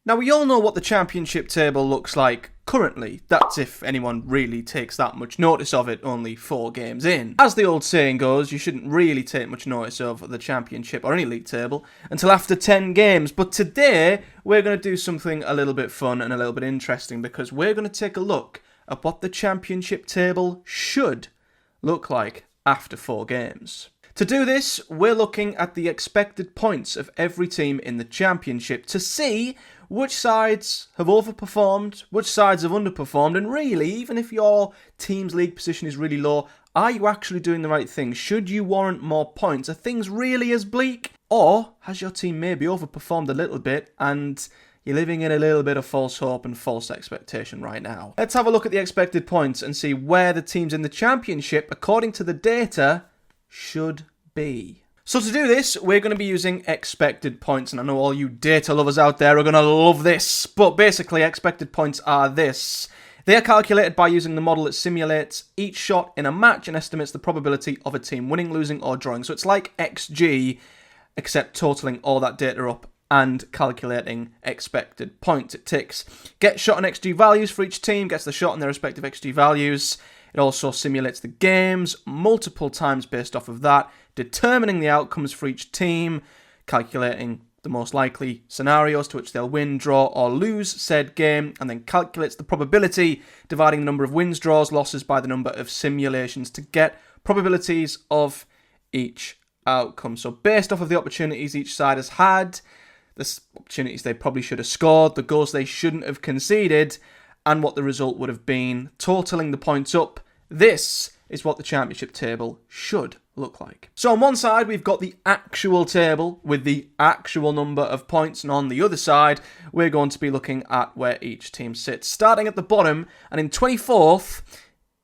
Now, we all know what the Championship table looks like currently. That's if anyone really takes that much notice of it only 4 games in. As the old saying goes, you shouldn't really take much notice of the Championship or any league table until after 10 games. But today, we're going to do something a little bit fun and a little bit interesting, because we're going to take a look at what the Championship table should look like after 4 games. To do this, we're looking at the expected points of every team in the Championship to see which sides have overperformed, which sides have underperformed, and really, even if your team's league position is really low, are you actually doing the right thing? Should you warrant more points? Are things really as bleak? Or has your team maybe overperformed a little bit and you're living in a little bit of false hope and false expectation right now? Let's have a look at the expected points and see where the teams in the Championship, according to the data, should be. So to do this, we're going to be using expected points, and I know all you data lovers out there are going to love this, but basically expected points are this. They are calculated by using the model that simulates each shot in a match and estimates the probability of a team winning, losing or drawing. So it's like XG, except totaling all that data up and calculating expected points. It takes get shot and XG values for each team, gets the shot and their respective XG values. It also simulates the games multiple times based off of that, determining the outcomes for each team, calculating the most likely scenarios to which they'll win, draw, or lose said game, and then calculates the probability, dividing the number of wins, draws, losses by the number of simulations to get probabilities of each outcome. So based off of the opportunities each side has had, the opportunities they probably should have scored, the goals they shouldn't have conceded, and what the result would have been, totaling the points up, this is what the Championship table should look like. So on one side, we've got the actual table with the actual number of points, and on the other side, we're going to be looking at where each team sits. Starting at the bottom, and in 24th,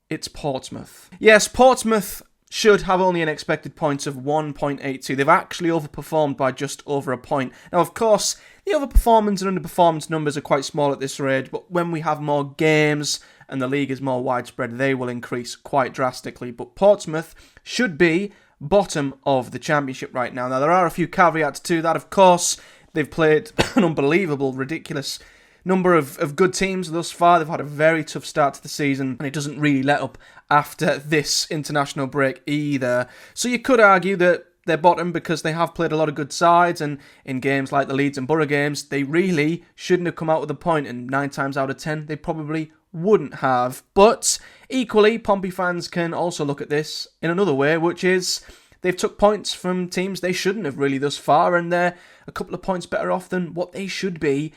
it's Portsmouth. Yes, Portsmouth should have only an expected points of 1.82. They've actually overperformed by just over a point. Now, of course, the overperformance and underperformance numbers are quite small at this rate, but when we have more games and the league is more widespread, they will increase quite drastically. But Portsmouth should be bottom of the Championship right now. Now, there are a few caveats to that. Of course, they've played an unbelievable, ridiculous number of good teams thus far. They've had a very tough start to the season, and it doesn't really let up after this international break either. So you could argue that they're bottom because they have played a lot of good sides, and in games like the Leeds and Boro games, they really shouldn't have come out with a point, and 9 times out of 10, they probably wouldn't have. But equally, Pompey fans can also look at this in another way, which is they've took points from teams they shouldn't have really thus far, and they're a couple of points better off than what they should be.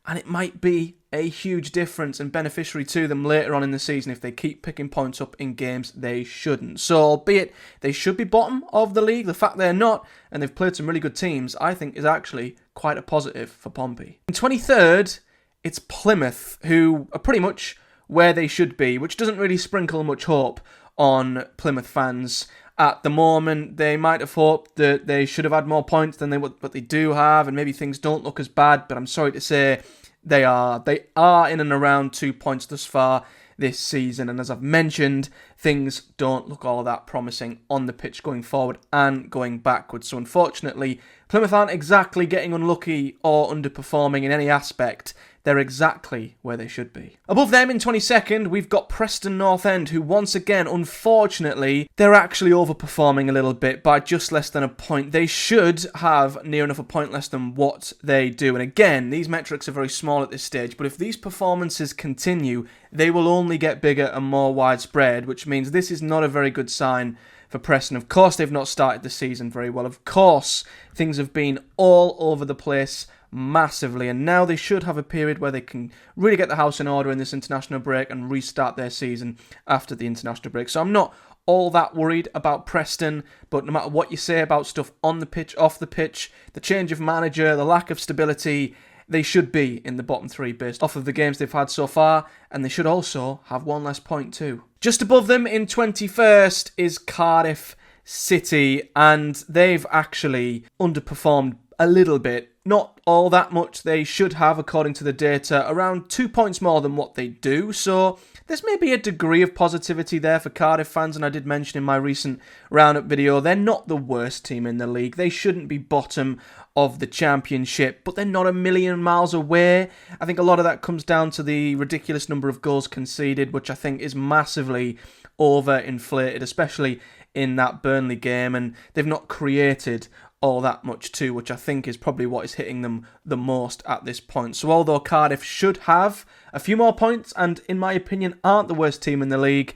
And it might be a huge difference and beneficiary to them later on in the season if they keep picking points up in games they shouldn't. So, albeit they should be bottom of the league, the fact they're not, and they've played some really good teams, I think is actually quite a positive for Pompey. In 23rd, it's Plymouth, who are pretty much where they should be, which doesn't really sprinkle much hope on Plymouth fans. At the moment, they might have hoped that they should have had more points than what they do have, and maybe things don't look as bad, but I'm sorry to say they are. They are in and around 2 points thus far this season, and as I've mentioned, things don't look all that promising on the pitch going forward and going backwards. So unfortunately, Plymouth aren't exactly getting unlucky or underperforming in any aspect. They're exactly where they should be. Above them in 22nd, we've got Preston North End, who once again, unfortunately, they're actually overperforming a little bit by just less than a point. They should have near enough a point less than what they do. And again, these metrics are very small at this stage, but if these performances continue, they will only get bigger and more widespread, which means this is not a very good sign for Preston. Of course, they've not started the season very well. Of course, things have been all over the place massively, and now they should have a period where they can really get the house in order in this international break and restart their season after the international break. So I'm not all that worried about Preston, but no matter what you say about stuff on the pitch, off the pitch, the change of manager, the lack of stability, they should be in the bottom 3 based off of the games they've had so far, and they should also have 1 less point too. Just above them in 21st is Cardiff City, and they've actually underperformed a little bit. not all that much. They should have, according to the data, around 2 points more than what they do. So there's maybe a degree of positivity there for Cardiff fans, and I did mention in my recent roundup video, they're not the worst team in the league. They shouldn't be bottom of the Championship, but they're not a million miles away. I think a lot of that comes down to the ridiculous number of goals conceded, which I think is massively overinflated, especially in that Burnley game, and they've not created all that much too, which I think is probably what is hitting them the most at this point. So although Cardiff should have a few more points and, in my opinion, aren't the worst team in the league,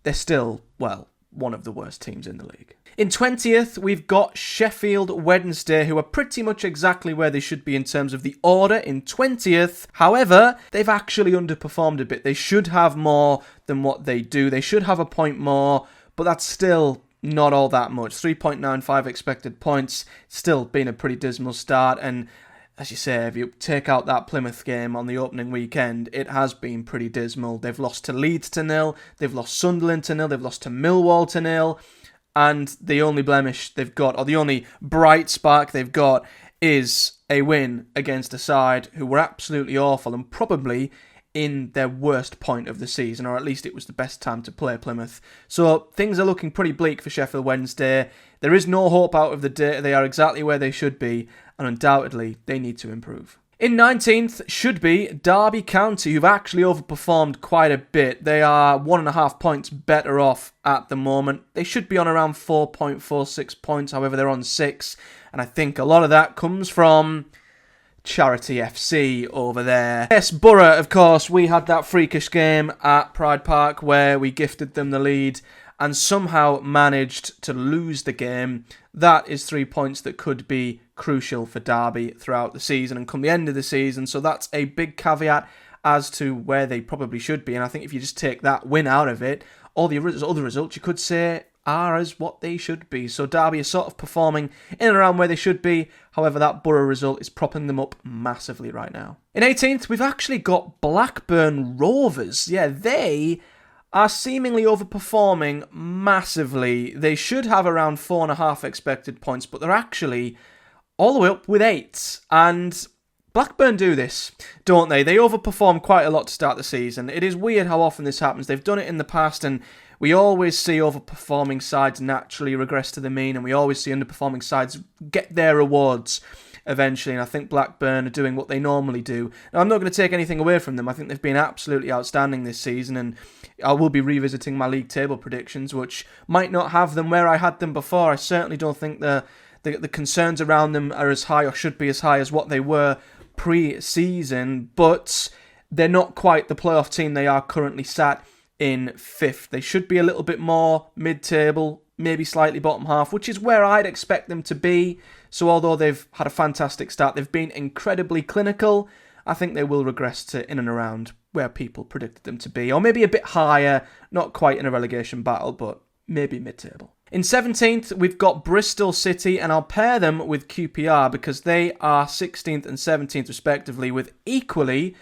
they're still, well, one of the worst teams in the league. In 20th, we've got Sheffield Wednesday, who are pretty much exactly where they should be in terms of the order in 20th. However, they've actually underperformed a bit. They should have more than what they do. They should have a point more, but that's still not all that much. 3.95 expected points, still been a pretty dismal start. And as you say, if you take out that Plymouth game on the opening weekend, it has been pretty dismal. They've lost to Leeds 0, they've lost Sunderland 0, they've lost to Millwall 0, and the only blemish they've got, or the only bright spark they've got, is a win against a side who were absolutely awful and probably in their worst point of the season, or at least it was the best time to play Plymouth. So things are looking pretty bleak for Sheffield Wednesday. There is no hope out of the data. They are exactly where they should be, and undoubtedly they need to improve. In 19th should be Derby County, who've actually overperformed quite a bit. They are 1.5 points better off at the moment. They should be on around 4.46 points, however they're on 6, and I think a lot of that comes from Charity FC over there. Yes, Boro, of course, we had that freakish game at Pride Park where we gifted them the lead and somehow managed to lose the game. That is 3 points that could be crucial for Derby throughout the season and come the end of the season, so that's a big caveat as to where they probably should be, and I think if you just take that win out of it, all the other results you could say are as what they should be. So Derby is sort of performing in and around where they should be. However, that Boro result is propping them up massively right now. In 18th, we've actually got Blackburn Rovers. Yeah, they are seemingly overperforming massively. They should have around 4.5 expected points, but they're actually all the way up with 8. And Blackburn do this, don't they? They overperform quite a lot to start the season. It is weird how often this happens. They've done it in the past, and we always see overperforming sides naturally regress to the mean, and we always see underperforming sides get their rewards eventually, and I think Blackburn are doing what they normally do. Now, I'm not going to take anything away from them. I think they've been absolutely outstanding this season, and I will be revisiting my league table predictions, which might not have them where I had them before. I certainly don't think the concerns around them are as high or should be as high as what they were pre-season, but they're not quite the playoff team they are currently sat in 5th. They should be a little bit more mid-table, maybe slightly bottom half, which is where I'd expect them to be. So although they've had a fantastic start, they've been incredibly clinical, I think they will regress to in and around where people predicted them to be, or maybe a bit higher, not quite in a relegation battle, but maybe mid-table. In 17th, we've got Bristol City, and I'll pair them with QPR because they are 16th and 17th respectively, with equally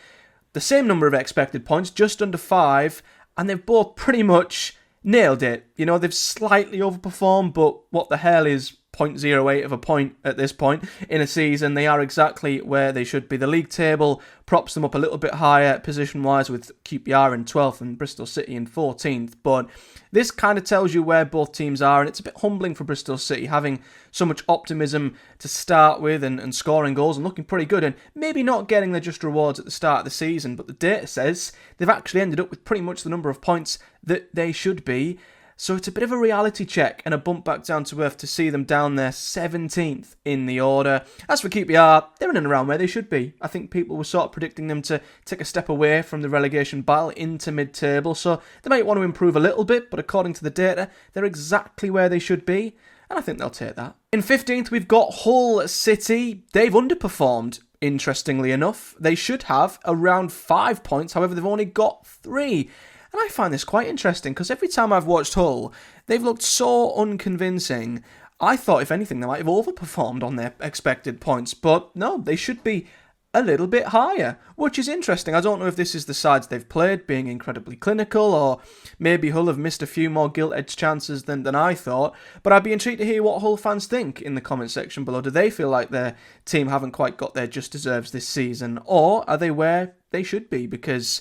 the same number of expected points, just under 5, and they've both pretty much nailed it. You know, they've slightly overperformed, but what the hell is 0.08 of a point at this point in a season? They are exactly where they should be. The league table props them up a little bit higher position-wise, with QPR in 12th and Bristol City in 14th, but this kind of tells you where both teams are, and it's a bit humbling for Bristol City, having so much optimism to start with and scoring goals and looking pretty good, and maybe not getting their just rewards at the start of the season, but the data says they've actually ended up with pretty much the number of points that they should be. So it's a bit of a reality check and a bump back down to earth to see them down there 17th in the order. As for QPR, they're in and around where they should be. I think people were sort of predicting them to take a step away from the relegation battle into mid-table, so they might want to improve a little bit, but according to the data, they're exactly where they should be, and I think they'll take that. In 15th, we've got Hull City. They've underperformed, interestingly enough. They should have around 5 points, however, they've only got 3. And I find this quite interesting because every time I've watched Hull, they've looked so unconvincing. I thought, if anything, they might have overperformed on their expected points. But no, they should be a little bit higher, which is interesting. I don't know if this is the sides they've played being incredibly clinical, or maybe Hull have missed a few more gilt-edged chances than I thought, but I'd be intrigued to hear what Hull fans think in the comment section below. Do they feel like their team haven't quite got their just deserves this season, or are they where they should be? Because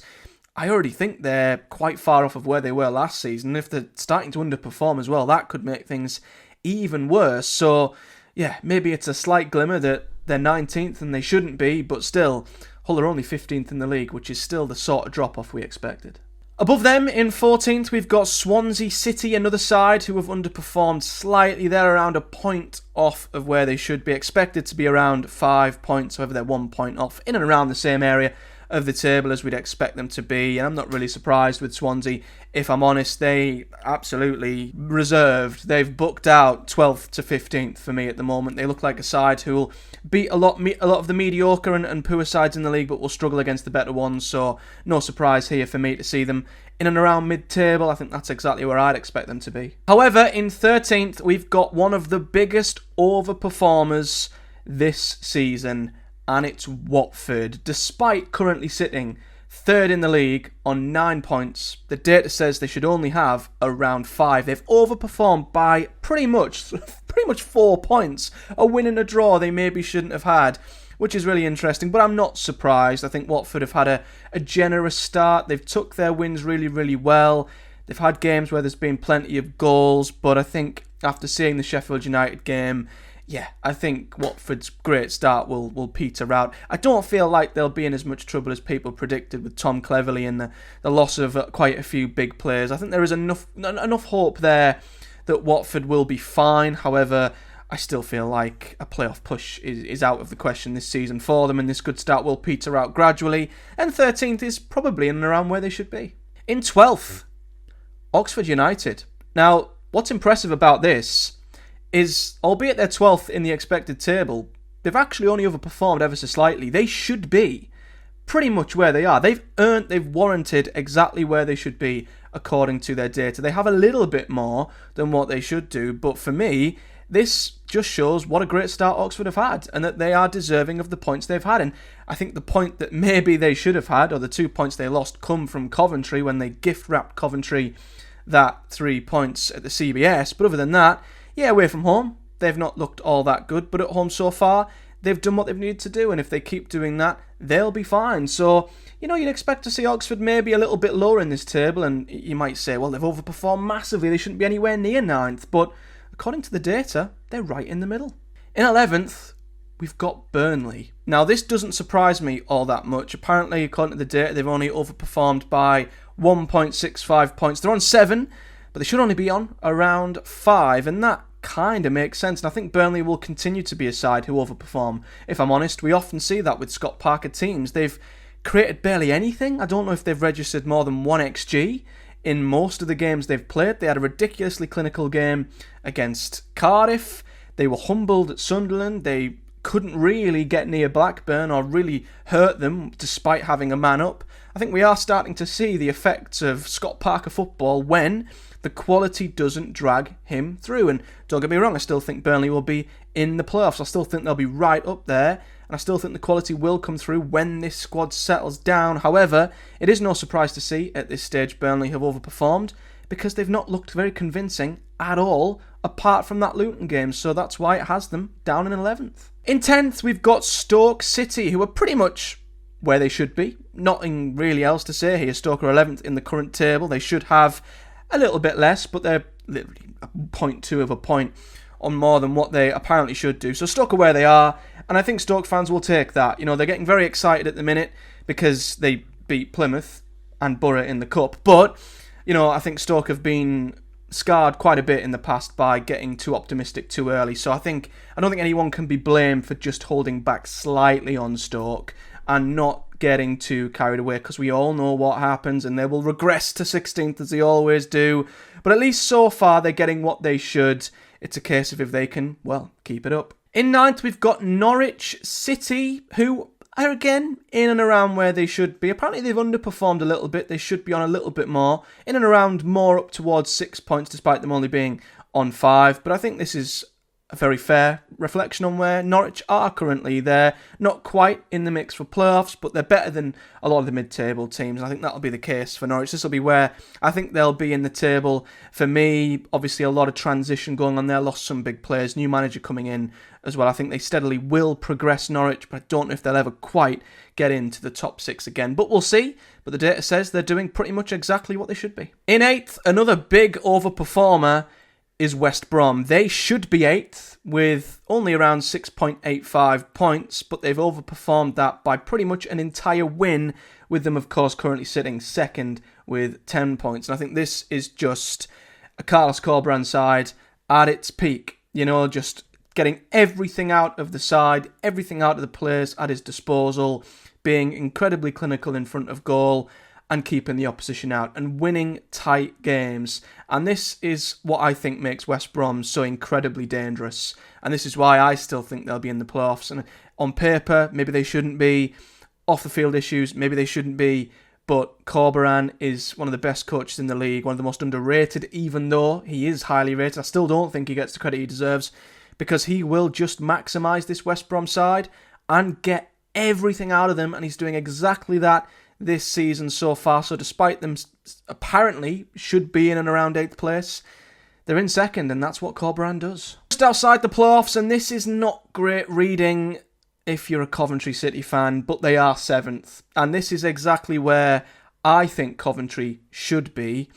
I already think they're quite far off of where they were last season. If they're starting to underperform as well, that could make things even worse. So, yeah, maybe it's a slight glimmer that they're 19th and they shouldn't be, but still, Hull are only 15th in the league, which is still the sort of drop-off we expected. Above them, in 14th, we've got Swansea City, another side who have underperformed slightly. They're around a point off of where they should be, expected to be around 5 points, however they're 1 point off, in and around the same area of the table as we'd expect them to be, and I'm not really surprised with Swansea. If I'm honest, they absolutely reserved. They've booked out 12th to 15th for me at the moment. They look like a side who will beat a lot of the mediocre and poor sides in the league, but will struggle against the better ones, so no surprise here for me to see them in and around mid-table. I think that's exactly where I'd expect them to be. However, in 13th, we've got one of the biggest overperformers this season, and it's Watford. Despite currently sitting third in the league on 9 points, the data says they should only have around 5. They've overperformed by pretty much 4 points. A win and a draw they maybe shouldn't have had, which is really interesting, but I'm not surprised. I think Watford have had a generous start. They've took their wins really, really well. They've had games where there's been plenty of goals, but I think after seeing the Sheffield United game, yeah, I think Watford's great start will peter out. I don't feel like they'll be in as much trouble as people predicted with Tom Cleverley and the loss of quite a few big players. I think there is enough hope there that Watford will be fine. However, I still feel like a playoff push is out of the question this season for them, and this good start will peter out gradually, and 13th is probably in and around where they should be. In 12th, Oxford United. Now, what's impressive about this is, albeit they're 12th in the expected table, they've actually only overperformed ever so slightly. They should be pretty much where they are. They've warranted exactly where they should be according to their data. They have a little bit more than what they should do, but for me, this just shows what a great start Oxford have had, and that they are deserving of the points they've had. And I think the point that maybe they should have had, or the 2 points they lost, come from Coventry when they gift-wrapped Coventry that 3 points at the CBS. But other than that, yeah, away from home, they've not looked all that good, but at home so far, they've done what they've needed to do, and if they keep doing that, they'll be fine. So, you'd expect to see Oxford maybe a little bit lower in this table, and you might say, well, they've overperformed massively, they shouldn't be anywhere near 9th, but according to the data, they're right in the middle. In 11th, we've got Burnley. Now, this doesn't surprise me all that much. Apparently, according to the data, they've only overperformed by 1.65 points. They're on 7, but they should only be on around 5, and that kind of makes sense. And I think Burnley will continue to be a side who overperform. If I'm honest, we often see that with Scott Parker teams. They've created barely anything. I don't know if they've registered more than 1 XG in most of the games they've played. They had a ridiculously clinical game against Cardiff. They were humbled at Sunderland. They couldn't really get near Blackburn or really hurt them despite having a man up. I think we are starting to see the effects of Scott Parker football when the quality doesn't drag him through. And don't get me wrong, I still think Burnley will be in the playoffs. I still think they'll be right up there, and I still think the quality will come through when this squad settles down. However, it is no surprise to see at this stage Burnley have overperformed, because they've not looked very convincing at all, apart from that Luton game, so that's why it has them down in 11th. In 10th, we've got Stoke City, who are pretty much where they should be. Nothing really else to say here. Stoke are 11th in the current table. They should have a little bit less, but they're literally 0.2 of a point on more than what they apparently should do. So Stoke are where they are, and I think Stoke fans will take that. They're getting very excited at the minute because they beat Plymouth and Boro in the Cup, but I think Stoke have been scarred quite a bit in the past by getting too optimistic too early. So I don't think anyone can be blamed for just holding back slightly on Stoke and not getting too carried away, because we all know what happens and they will regress to 16th as they always do. But at least so far they're getting what they should. It's a case of if they can, keep it up. In 9th, we've got Norwich City, who are again in and around where they should be. Apparently they've underperformed a little bit. They should be on a little bit more. In and around more up towards 6 points, despite them only being on 5. But I think this is a very fair reflection on where Norwich are currently. They're not quite in the mix for playoffs, but they're better than a lot of the mid-table teams. I think that'll be the case for Norwich. This will be where I think they'll be in the table. For me, obviously a lot of transition going on there. Lost some big players, new manager coming in as well. I think they steadily will progress Norwich, but I don't know if they'll ever quite get into the top 6 again. But we'll see. But the data says they're doing pretty much exactly what they should be. In 8th, another big overperformer is West Brom. They should be 8th with only around 6.85 points, but they've overperformed that by pretty much an entire win, with them, of course, currently sitting 2nd with 10 points. And I think this is just a Carlos Corberán side at its peak. You know, just getting everything out of the side, everything out of the players at his disposal, being incredibly clinical in front of goal and keeping the opposition out and winning tight games. And this is what I think makes West Brom so incredibly dangerous. And this is why I still think they'll be in the playoffs. And on paper, maybe they shouldn't be. Off the field issues, maybe they shouldn't be. But Corberán is one of the best coaches in the league, one of the most underrated, even though he is highly rated. I still don't think he gets the credit he deserves, because he will just maximise this West Brom side and get everything out of them. And he's doing exactly that this season so far. So despite them apparently should be in and around 8th place, they're in 2nd, and that's what Corberán does. Just outside the playoffs, and this is not great reading if you're a Coventry City fan, but they are 7th. And this is exactly where I think Coventry should be,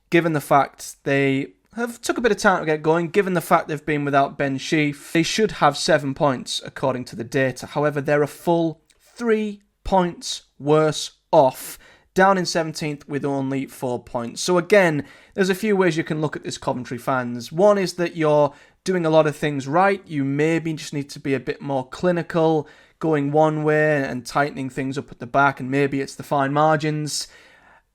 given the fact they have took a bit of time to get going, given the fact they've been without Ben Sheaf. They should have 7 points, according to the data. However, they're a full 3 points worse off, down in 17th with only 4 points. So again, there's a few ways you can look at this, Coventry fans. One is that you're doing a lot of things right. You maybe just need to be a bit more clinical, going one way and tightening things up at the back, and maybe it's the fine margins.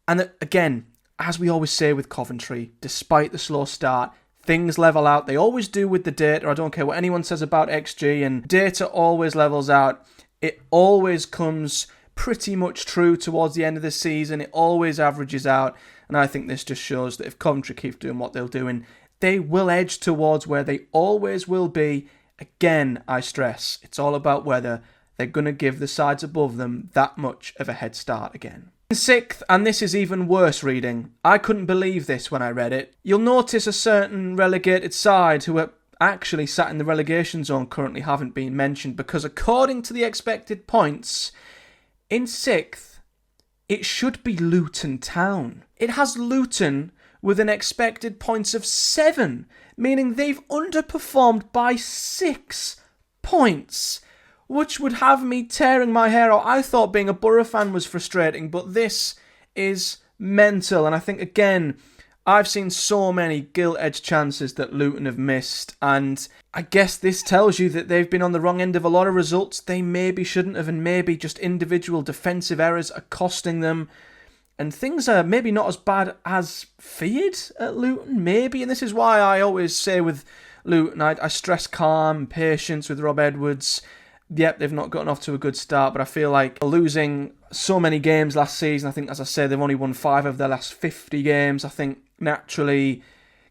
And again, as we always say with Coventry, despite the slow start, things level out. They always do with the data. I don't care what anyone says about XG, and data always levels out. It always comes pretty much true towards the end of the season. It always averages out. And I think this just shows that if Coventry keep doing what they're doing, they will edge towards where they always will be. Again, I stress, it's all about whether they're going to give the sides above them that much of a head start again. In 6th, and this is even worse reading, I couldn't believe this when I read it. You'll notice a certain relegated side who are actually sat in the relegation zone currently haven't been mentioned, because according to the expected points, in 6th, it should be Luton Town. It has Luton with an expected points of 7, meaning they've underperformed by 6 points, which would have me tearing my hair out. I thought being a Boro fan was frustrating, but this is mental. And I think, again, I've seen so many gilt-edged chances that Luton have missed, and I guess this tells you that they've been on the wrong end of a lot of results they maybe shouldn't have, and maybe just individual defensive errors are costing them. And things are maybe not as bad as feared at Luton, maybe. And this is why I always say with Luton, I stress calm, patience with Rob Edwards. Yep, they've not gotten off to a good start, but I feel like losing so many games last season, I think, as I said, they've only won 5 of their last 50 games. I think naturally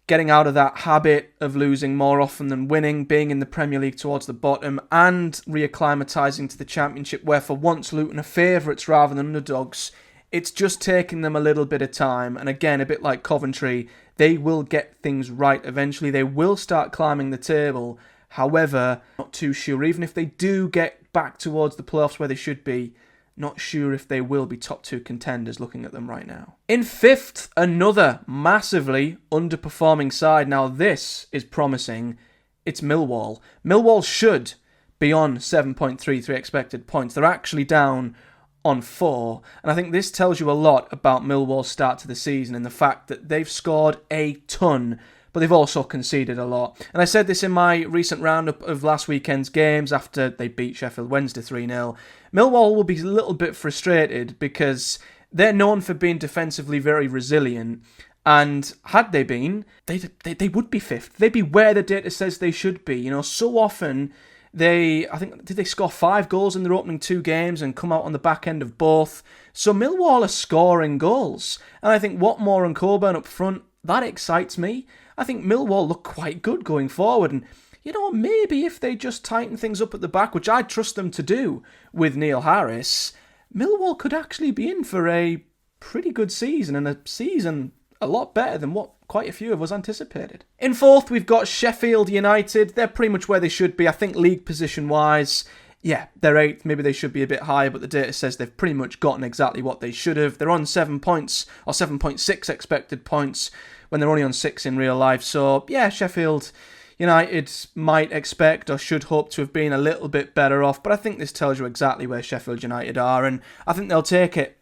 getting out of that habit of losing more often than winning, being in the Premier League towards the bottom, and reacclimatising to the Championship, where for once Luton are favourites rather than underdogs, it's just taking them a little bit of time. And again, a bit like Coventry, they will get things right eventually. They will start climbing the table. However, not too sure. Even if they do get back towards the playoffs where they should be, not sure if they will be top 2 contenders looking at them right now. In 5th, another massively underperforming side. Now this is promising. It's Millwall. Millwall should be on 7.33 expected points. They're actually down on 4. And I think this tells you a lot about Millwall's start to the season, and the fact that they've scored a ton, but they've also conceded a lot. And I said this in my recent roundup of last weekend's games after they beat Sheffield Wednesday 3-0. Millwall will be a little bit frustrated because they're known for being defensively very resilient. And had they been, they would be 5th. They'd be where the data says they should be. You know, so often did they score 5 goals in their opening 2 games and come out on the back end of both? So Millwall are scoring goals. And I think Watmore and Coburn up front, that excites me. I think Millwall look quite good going forward. And, maybe if they just tighten things up at the back, which I trust them to do with Neil Harris, Millwall could actually be in for a pretty good season, and a season a lot better than what quite a few of us anticipated. In fourth, we've got Sheffield United. They're pretty much where they should be. I think league position-wise, yeah, they're eighth. Maybe they should be a bit higher, but the data says they've pretty much gotten exactly what they should have. They're on 7 points, or 7.6 expected points, when they're only on 6 in real life. So, yeah, Sheffield United might expect or should hope to have been a little bit better off, but I think this tells you exactly where Sheffield United are, and I think they'll take it.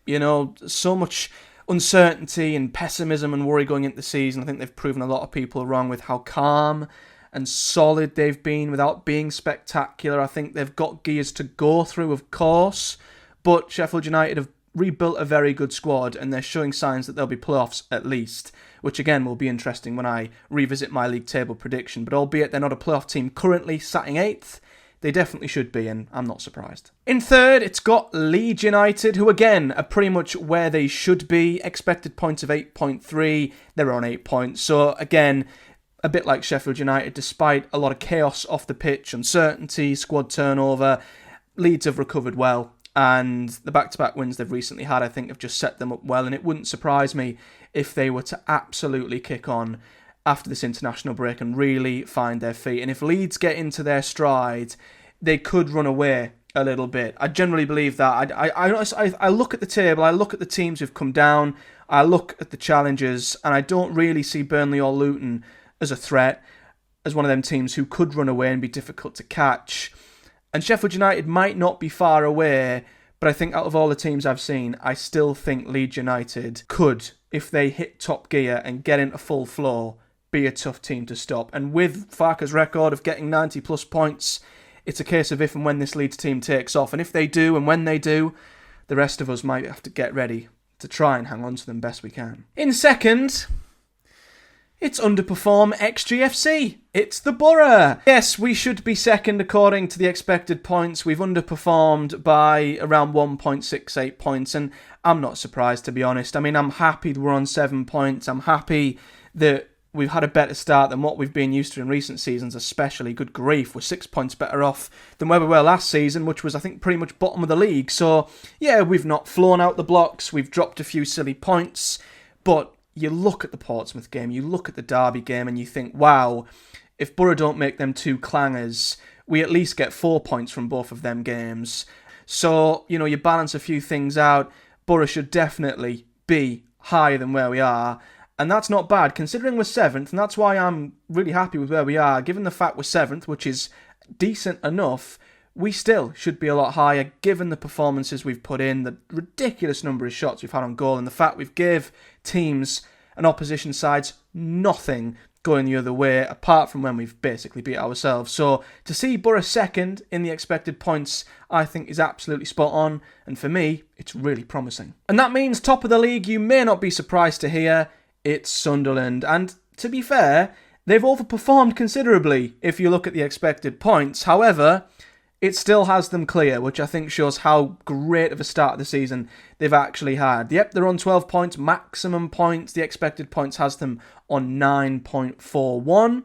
So much uncertainty and pessimism and worry going into the season. I think they've proven a lot of people wrong with how calm and solid they've been without being spectacular. I think they've got gears to go through, of course, but Sheffield United have rebuilt a very good squad, and they're showing signs that they'll be playoffs at least, which again will be interesting when I revisit my league table prediction. But albeit they're not a playoff team currently sat in 8th, they definitely should be, and I'm not surprised. In third, it's got Leeds United, who again are pretty much where they should be. Expected points of 8.3, they're on 8 points. So again, a bit like Sheffield United, despite a lot of chaos off the pitch, uncertainty, squad turnover, Leeds have recovered well. And the back-to-back wins they've recently had, I think, have just set them up well. And it wouldn't surprise me if they were to absolutely kick on after this international break and really find their feet. And if Leeds get into their stride, they could run away a little bit. I generally believe that. I look at the table, I look at the teams who've come down, I look at the challenges, and I don't really see Burnley or Luton as a threat, as one of them teams who could run away and be difficult to catch. And Sheffield United might not be far away, but I think out of all the teams I've seen, I still think Leeds United could, if they hit top gear and get into full flow, be a tough team to stop. And with Farke's record of getting 90 plus points, it's a case of if and when this Leeds team takes off. And if they do, and when they do, the rest of us might have to get ready to try and hang on to them best we can. In second, it's underperform XGFC. It's the Boro. Yes, we should be second according to the expected points. We've underperformed by around 1.68 points, and I'm not surprised, to be honest. I mean, I'm happy that we're on 7 points. I'm happy that we've had a better start than what we've been used to in recent seasons, especially. Good grief, we're 6 points better off than where we were last season, which was, I think, pretty much bottom of the league. So, yeah, we've not flown out the blocks. We've dropped a few silly points, but you look at the Portsmouth game, you look at the Derby game, and you think, wow, if Boro don't make them 2 clangers, we at least get 4 points from both of them games. So, you balance a few things out. Boro should definitely be higher than where we are, and that's not bad, considering we're 7th, and that's why I'm really happy with where we are. Given the fact we're 7th, which is decent enough, we still should be a lot higher, given the performances we've put in, the ridiculous number of shots we've had on goal, and the fact we've gave teams and opposition sides nothing going the other way, apart from when we've basically beat ourselves. So to see Boro second in the expected points, I think is absolutely spot on, and for me, it's really promising. And that means top of the league, you may not be surprised to hear, it's Sunderland. And to be fair, they've overperformed considerably if you look at the expected points. However, it still has them clear, which I think shows how great of a start of the season they've actually had. Yep, they're on 12 points, maximum points. The expected points has them on 9.41.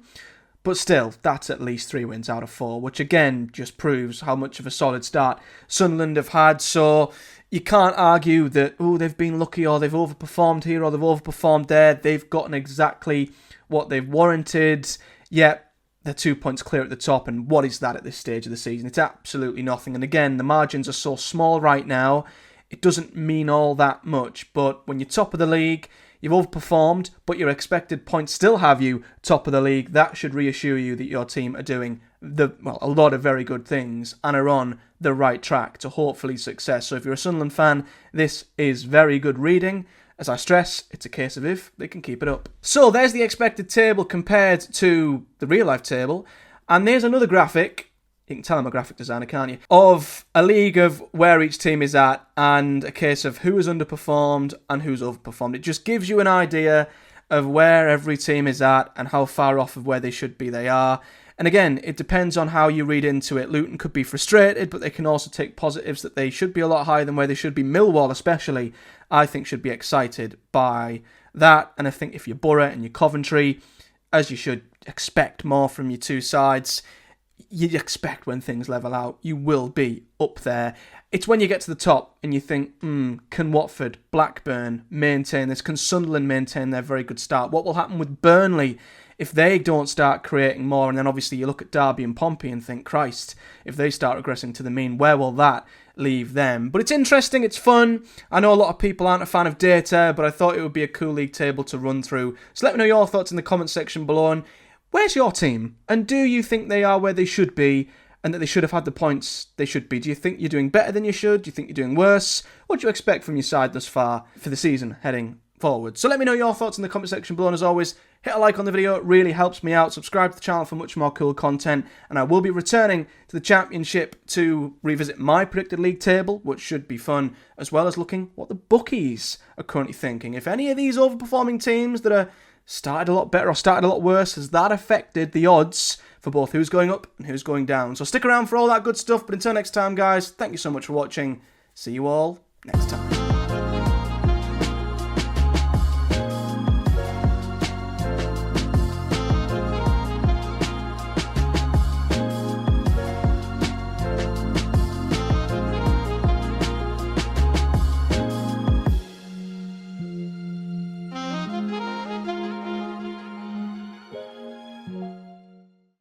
But still, that's at least 3 wins out of 4, which again just proves how much of a solid start Sunderland have had. So you can't argue that, they've been lucky or they've overperformed here or they've overperformed there. They've gotten exactly what they've warranted. Yep. They're 2 points clear at the top, and what is that at this stage of the season? It's absolutely nothing. And again, the margins are so small right now, it doesn't mean all that much. But when you're top of the league, you've overperformed, but your expected points still have you top of the league. That should reassure you that your team are doing a lot of very good things and are on the right track to hopefully success. So if you're a Sunderland fan, this is very good reading. As I stress, it's a case of if they can keep it up. So there's the expected table compared to the real life table. And there's another graphic, you can tell I'm a graphic designer, can't you, of a league of where each team is at and a case of who has underperformed and who's overperformed. It just gives you an idea of where every team is at and how far off of where they should be they are. And again, it depends on how you read into it. Luton could be frustrated, but they can also take positives that they should be a lot higher than where they should be. Millwall especially, I think, should be excited by that. And I think if you're Boro and you're Coventry, as you should, expect more from your two sides. You'd expect when things level out, you will be up there. It's when you get to the top and you think, can Watford, Blackburn maintain this? Can Sunderland maintain their very good start? What will happen with Burnley if they don't start creating more? And then obviously you look at Derby and Pompey and think, Christ, if they start regressing to the mean, where will that leave them? But it's interesting, it's fun. I know a lot of people aren't a fan of data, but I thought it would be a cool league table to run through. So let me know your thoughts in the comment section below. And where's your team? And do you think they are where they should be and that they should have had the points they should be? Do you think you're doing better than you should? Do you think you're doing worse? What do you expect from your side thus far for the season heading forward? So let me know your thoughts in the comment section below. And as always, hit a like on the video. It really helps me out. Subscribe to the channel for much more cool content. And I will be returning to the Championship to revisit my predicted league table, which should be fun, as well as looking what the bookies are currently thinking. If any of these overperforming teams that are started a lot better or started a lot worse, has that affected the odds for both who's going up and who's going down? So stick around for all that good stuff. But until next time, guys, thank you so much for watching. See you all next time.